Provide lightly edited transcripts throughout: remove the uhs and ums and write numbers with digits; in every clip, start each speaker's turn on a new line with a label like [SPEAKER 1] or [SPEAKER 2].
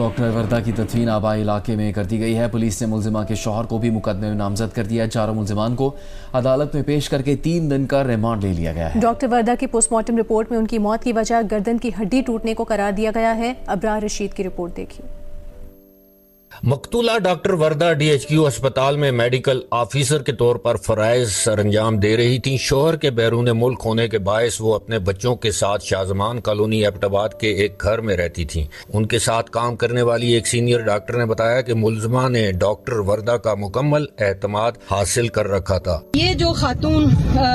[SPEAKER 1] Doctor वर्दा की तदफीन आबाई इलाके में कर दी गई है। पुलिस ने मुलजिमा के शौहर को भी मुकदमे में नामजद कर दिया है। चारों मुलजिमान को अदालत में पेश करके 3 दिन का रिमांड ले लिया गया है।
[SPEAKER 2] डॉक्टर वर्दा की पोस्टमार्टम रिपोर्ट में उनकी मौत की वजह गर्दन की हड्डी टूटने को करार दिया गया है। अबरार रशीद की रिपोर्ट देखिए।
[SPEAKER 3] मकतूला डॉक्टर वर्दा DHQ अस्पताल में मेडिकल ऑफिसर के तौर पर फराइज सरंजाम दे रही थीं। शोहर के बैरून मुल्क होने के बायस वो अपने बच्चों के साथ शाहजमान कॉलोनी एबटाबाद के एक घर में रहती थीं। उनके साथ काम करने वाली एक सीनियर डॉक्टर ने बताया कि मुलजमा ने डॉक्टर वर्दा का मुकम्मल एतमाद हासिल कर रखा था।
[SPEAKER 4] ये जो खातून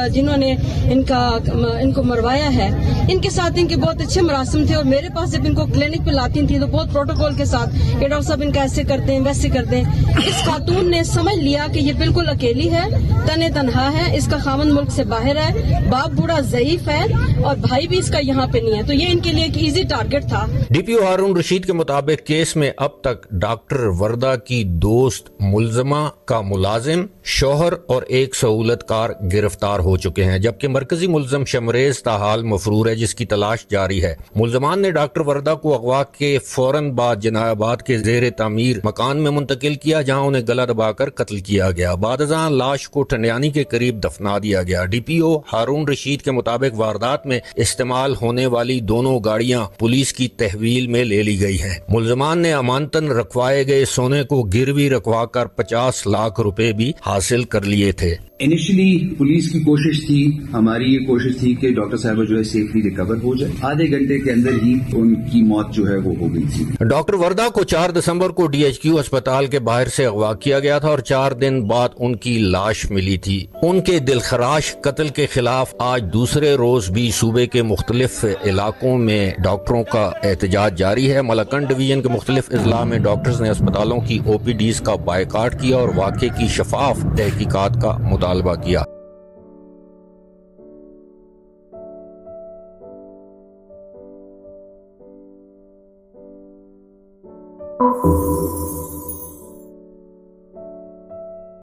[SPEAKER 4] जिन्होंने इनको मरवाया है, इनके साथ इनके बहुत अच्छे मरासम थे और मेरे पास जब इनको क्लिनिक पे लाती थी तो बहुत प्रोटोकॉल के साथ कि डॉक्टर साहब इनका ऐसे करते हैं वैसे करते हैं। इस खातून ने समझ लिया कि ये बिल्कुल अकेली है, तने तनहा है, इसका खामन मुल्क से बाहर है, बाप बूढ़ा ज़ईफ है और भाई भी इसका यहाँ पे नहीं है, तो ये इनके लिए एक इजी टारगेट था।
[SPEAKER 3] DPO हारून रशीद के मुताबिक केस में अब तक डॉक्टर वर्दा की दोस्त, मुलजमा का मुलाजिम, शौहर और एक सहूलतकार गिरफ्तार हो चुके हैं, जबकि मरकजी मुलजम शमरेज ताहाल मफरूर है, जिसकी तलाश जारी है। मुलजमान ने डॉक्टर वर्दा को अगवा के फौरन बाद जनाबाद के जेर तामीर मकान में मुंतकिल किया, जहां उन्हें गला दबाकर कत्ल किया गया। बादजां लाश को ठंडियानी के करीब दफना दिया गया। DPO हारून रशीद के मुताबिक वारदात में इस्तेमाल होने वाली दोनों गाड़ियां पुलिस की तहवील में ले ली गई हैं। मुलजमान ने अमानतन रखवाए गए सोने को गिरवी रखवाकर 50 लाख रुपए भी हासिल कर लिए थे।
[SPEAKER 5] इनिशियली पुलिस की कोशिश थी, हमारी ये कोशिश थी कि डॉक्टर साहब जो है सेफली रिकवर हो जाए। आधे घंटे के अंदर ही उनकी मौत जो है वो हो गई थी।
[SPEAKER 3] डॉक्टर वर्दा को 4 दिसंबर को DHQ अस्पताल के बाहर से अगवा किया गया था और 4 दिन बाद उनकी लाश मिली थी। उनके दिलखराश कत्ल के खिलाफ आज दूसरे रोज भी सूबे के मुख्तलिफ इलाकों में डॉक्टरों का एहतजाज जारी है। मलकन डिवीजन के मुख्तलिफ अजला में डॉक्टर्स ने अस्पतालों की OPDs का बायकाट किया और वाक़े की शफाफ तहकीकात का मुतालबा किया।